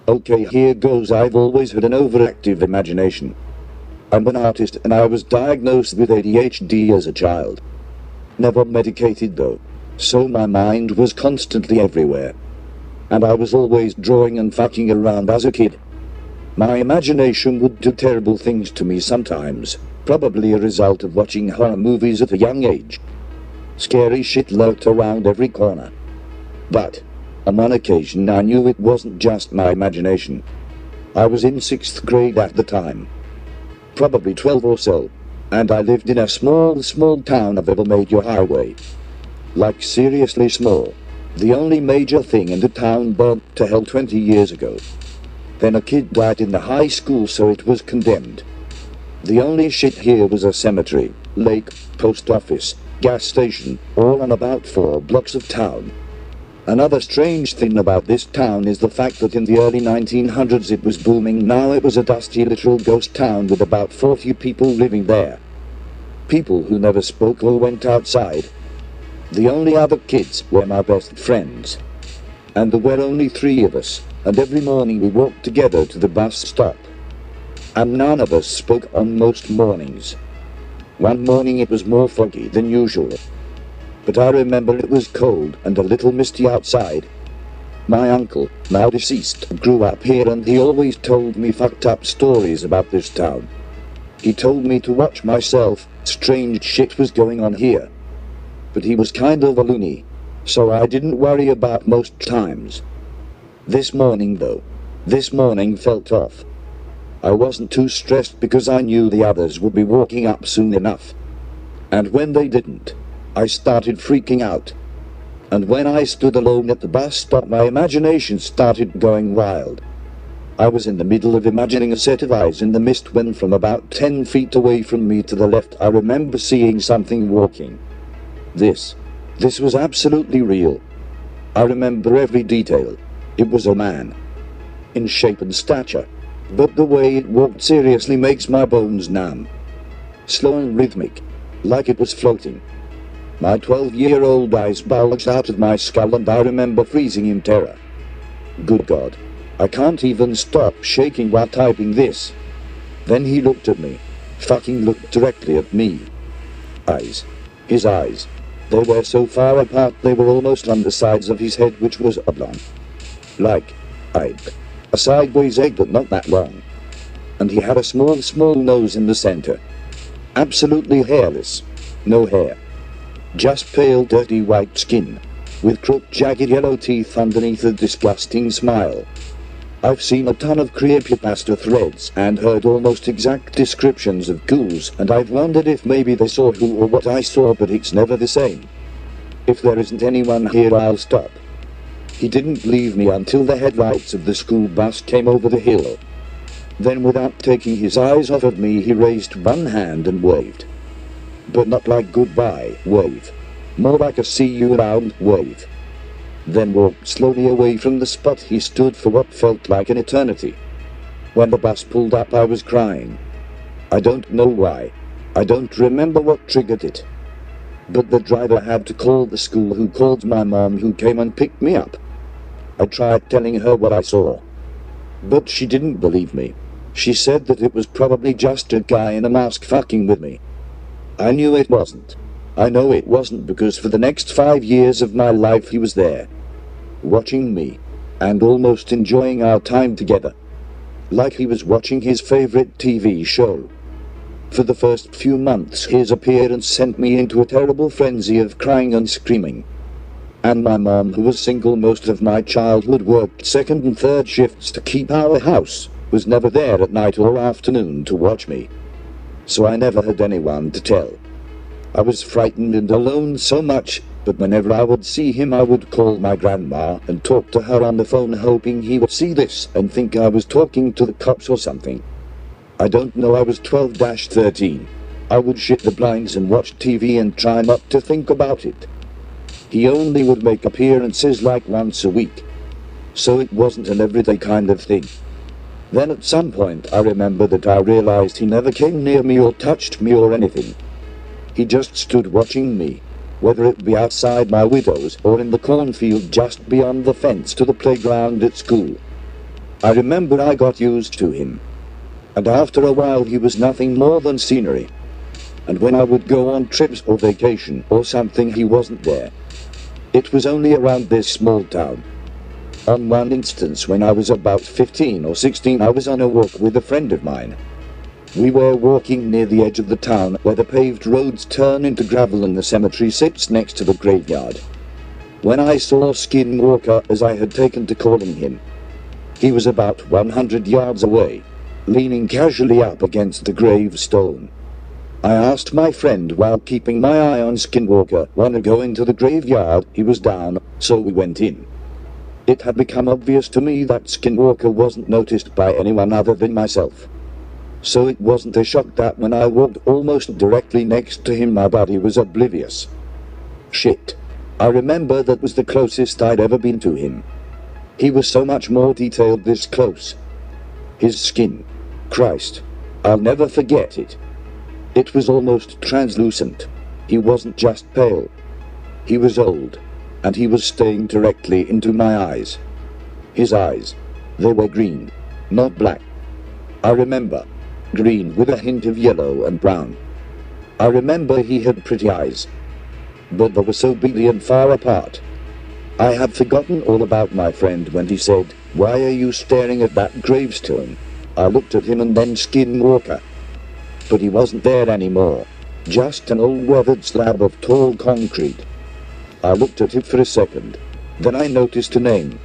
Okay, here goes. I've always had an overactive imagination. I'm an artist and I was diagnosed with ADHD as a child. Never medicated though, so my mind was constantly everywhere. And I was always drawing and fucking around as a kid. My imagination would do terrible things to me sometimes, probably a result of watching horror movies at a young age. Scary shit lurked around every corner. But, on one occasion I knew it wasn't just my imagination. I was in 6th grade at the time. Probably 12 or so, and I lived in a small town of ever made your highway. Like seriously small. The only major thing in the town burnt to hell 20 years ago. Then a kid died in the high school, so it was condemned. The only shit here was a cemetery, lake, post office, gas station, all on about 4 blocks of town. Another strange thing about this town is the fact that in the early 1900s it was booming. Now it was a dusty literal ghost town with about 40 people living there. People who never spoke or went outside. The only other kids were my best friends. And there were only 3 of us, and every morning we walked together to the bus stop. And none of us spoke on most mornings. One morning it was more foggy than usual. But I remember it was cold and a little misty outside. My uncle, now deceased, grew up here and he always told me fucked up stories about this town. He told me to watch myself, strange shit was going on here. But he was kind of a loony, so I didn't worry about most times. This morning though, this morning felt off. I wasn't too stressed because I knew the others would be walking up soon enough. And when they didn't, I started freaking out. And when I stood alone at the bus stop, my imagination started going wild. I was in the middle of imagining a set of eyes in the mist when from about 10 feet away from me to the left I remember seeing something walking. This was absolutely real. I remember every detail. It was a man. In shape and stature. But the way it walked seriously makes my bones numb. Slow and rhythmic. Like it was floating. My 12-year-old eyes bulged out of my skull and I remember freezing in terror. Good God. I can't even stop shaking while typing this. Then he looked at me. Fucking looked directly at me. Eyes. His eyes. They were so far apart they were almost on the sides of his head, which was oblong. Like a sideways egg but not that long. And he had a small nose in the center. Absolutely hairless. No hair. Just pale dirty white skin, with crooked jagged yellow teeth underneath a disgusting smile. I've seen a ton of creepypasta threads and heard almost exact descriptions of ghouls, and I've wondered if maybe they saw who or what I saw, but it's never the same. If there isn't anyone here, I'll stop. He didn't leave me until the headlights of the school bus came over the hill. Then without taking his eyes off of me, he raised one hand and waved. But not like goodbye wave. More like a see you around wave. Then walked slowly away from the spot he stood for what felt like an eternity. When the bus pulled up, I was crying. I don't know why. I don't remember what triggered it. But the driver had to call the school, who called my mom, who came and picked me up. I tried telling her what I saw. But she didn't believe me. She said that it was probably just a guy in a mask fucking with me. I knew it wasn't. I know it wasn't, because for the next 5 years of my life he was there. Watching me. And almost enjoying our time together. Like he was watching his favorite TV show. For the first few months his appearance sent me into a terrible frenzy of crying and screaming. And my mom, who was single most of my childhood, worked 2nd and 3rd shifts to keep our house, was never there at night or afternoon to watch me. So I never had anyone to tell. I was frightened and alone so much, but whenever I would see him I would call my grandma and talk to her on the phone, hoping he would see this and think I was talking to the cops or something. I don't know, I was 12-13. I would shut the blinds and watch TV and try not to think about it. He only would make appearances like once a week. So it wasn't an everyday kind of thing. Then at some point I remember that I realized he never came near me or touched me or anything. He just stood watching me, whether it be outside my widow's or in the cornfield just beyond the fence to the playground at school. I remember I got used to him. And after a while he was nothing more than scenery. And when I would go on trips or vacation or something, he wasn't there. It was only around this small town. On one instance, when I was about 15 or 16, I was on a walk with a friend of mine. We were walking near the edge of the town where the paved roads turn into gravel and the cemetery sits next to the graveyard. When I saw Skinwalker, as I had taken to calling him, he was about 100 yards away, leaning casually up against the gravestone. I asked my friend, while keeping my eye on Skinwalker, "Wanna go into the graveyard?" He was down, so we went in. It had become obvious to me that Skinwalker wasn't noticed by anyone other than myself. So it wasn't a shock that when I walked almost directly next to him, my body was oblivious. Shit. I remember that was the closest I'd ever been to him. He was so much more detailed this close. His skin. Christ. I'll never forget it. It was almost translucent. He wasn't just pale. He was old, and he was staring directly into my eyes. His eyes. They were green, not black. I remember. Green with a hint of yellow and brown. I remember he had pretty eyes, but they were so big and far apart. I had forgotten all about my friend when he said, "Why are you staring at that gravestone?" I looked at him and then Skinwalker. But he wasn't there anymore. Just an old weathered slab of tall concrete. I looked at it for a second. Then I noticed a name.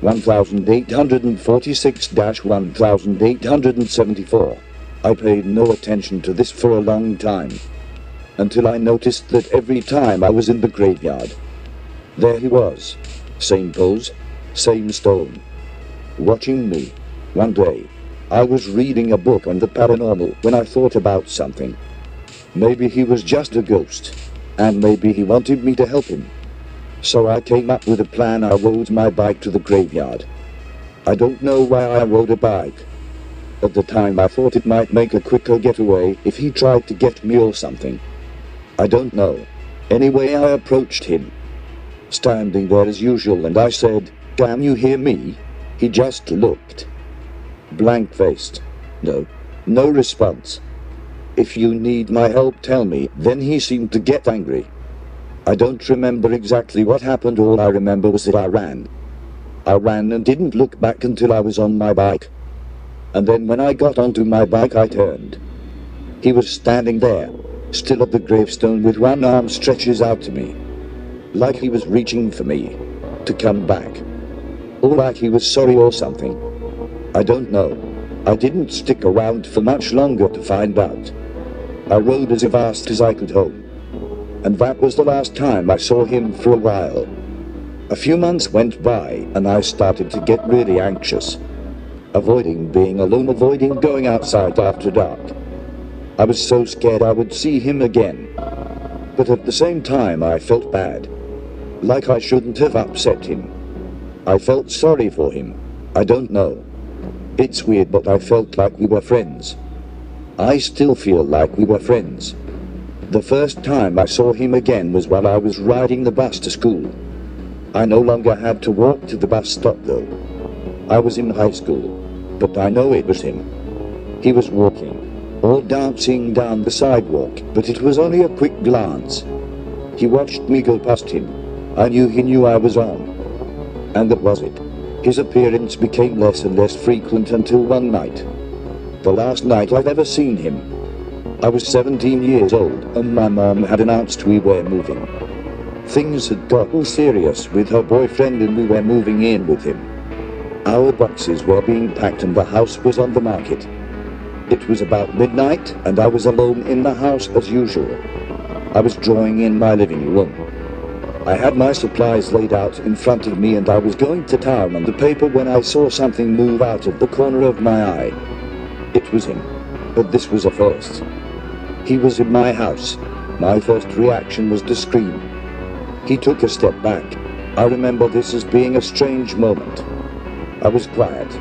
1846-1874. I paid no attention to this for a long time, until I noticed that every time I was in the graveyard, there he was. Same pose, same stone, watching me. One day, I was reading a book on the paranormal when I thought about something. Maybe he was just a ghost, and maybe he wanted me to help him. So I came up with a plan. I rode my bike to the graveyard. I don't know why I rode a bike. At the time I thought it might make a quicker getaway if he tried to get me or something. I don't know. Anyway, I approached him, standing there as usual, and I said, "Can you hear me?" He just looked. Blank-faced. No response. "If you need my help, tell me." Then he seemed to get angry. I don't remember exactly what happened. All I remember was that I ran. I ran and didn't look back until I was on my bike. And then when I got onto my bike, I turned. He was standing there, still at the gravestone, with one arm stretches out to me, like he was reaching for me to come back, or like he was sorry or something. I don't know. I didn't stick around for much longer to find out. I rode as fast as I could home, and that was the last time I saw him for a while. A few months went by, and I started to get really anxious, avoiding being alone, avoiding going outside after dark. I was so scared I would see him again. But at the same time I felt bad, like I shouldn't have upset him. I felt sorry for him. I don't know. It's weird, but I felt like we were friends. I still feel like we were friends. The first time I saw him again was while I was riding the bus to school. I no longer had to walk to the bus stop though. I was in high school, but I know it was him. He was walking, or dancing down the sidewalk, but it was only a quick glance. He watched me go past him. I knew he knew I was on. And that was it. His appearance became less and less frequent until one night. The last night I'd ever seen him. I was 17 years old, and my mom had announced we were moving. Things had gotten serious with her boyfriend, and we were moving in with him. Our boxes were being packed and the house was on the market. It was about midnight, and I was alone in the house as usual. I was drawing in my living room. I had my supplies laid out in front of me, and I was going to town on the paper when I saw something move out of the corner of my eye. It was him, but this was a first. He was in my house. My first reaction was to scream. He took a step back. I remember this as being a strange moment. I was quiet,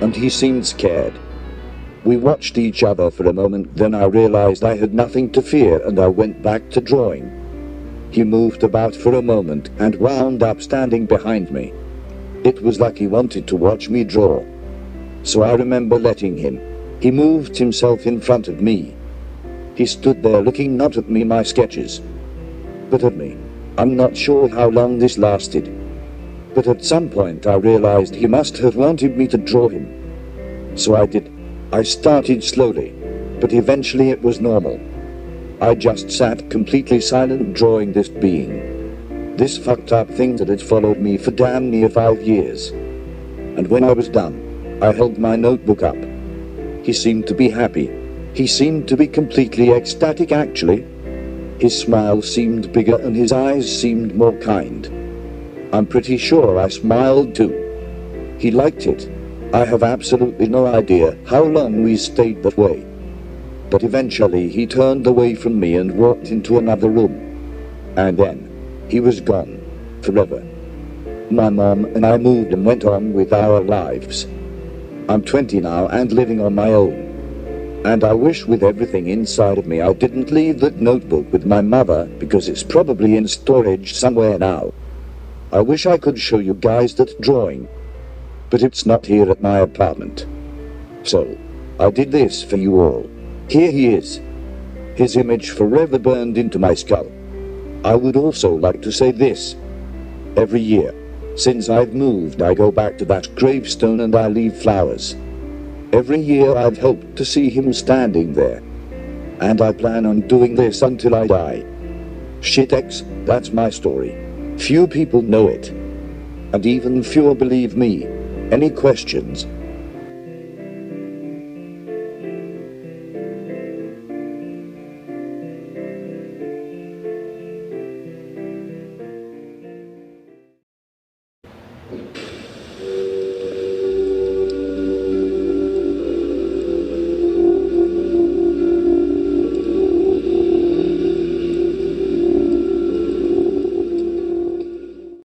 and he seemed scared. We watched each other for a moment, then I realized I had nothing to fear, and I went back to drawing. He moved about for a moment and wound up standing behind me. It was like he wanted to watch me draw. so I remember letting him. He moved himself in front of me. He stood there looking not at me, my sketches, but at me. I'm not sure how long this lasted, but at some point I realized he must have wanted me to draw him. So I did. I started slowly, but eventually it was normal. I just sat completely silent drawing this being. This fucked up thing that had followed me for damn near 5 years. And when I was done, I held my notebook up. He seemed to be happy. He seemed to be completely ecstatic actually. His smile seemed bigger and his eyes seemed more kind. I'm pretty sure I smiled too. He liked it. I have absolutely no idea how long we stayed that way. But eventually he turned away from me and walked into another room. And then, he was gone. Forever. My mom and I moved and went on with our lives. I'm 20 now and living on my own. And I wish with everything inside of me I didn't leave that notebook with my mother because it's probably in storage somewhere now. I wish I could show you guys that drawing, but it's not here at my apartment. So, I did this for you all. Here he is. His image forever burned into my skull. I would also like to say this. Every year, since I've moved, I go back to that gravestone and I leave flowers. Every year I've hoped to see him standing there. And I plan on doing this until I die. Shitex, that's my story. Few people know it. And even fewer believe me. Any questions?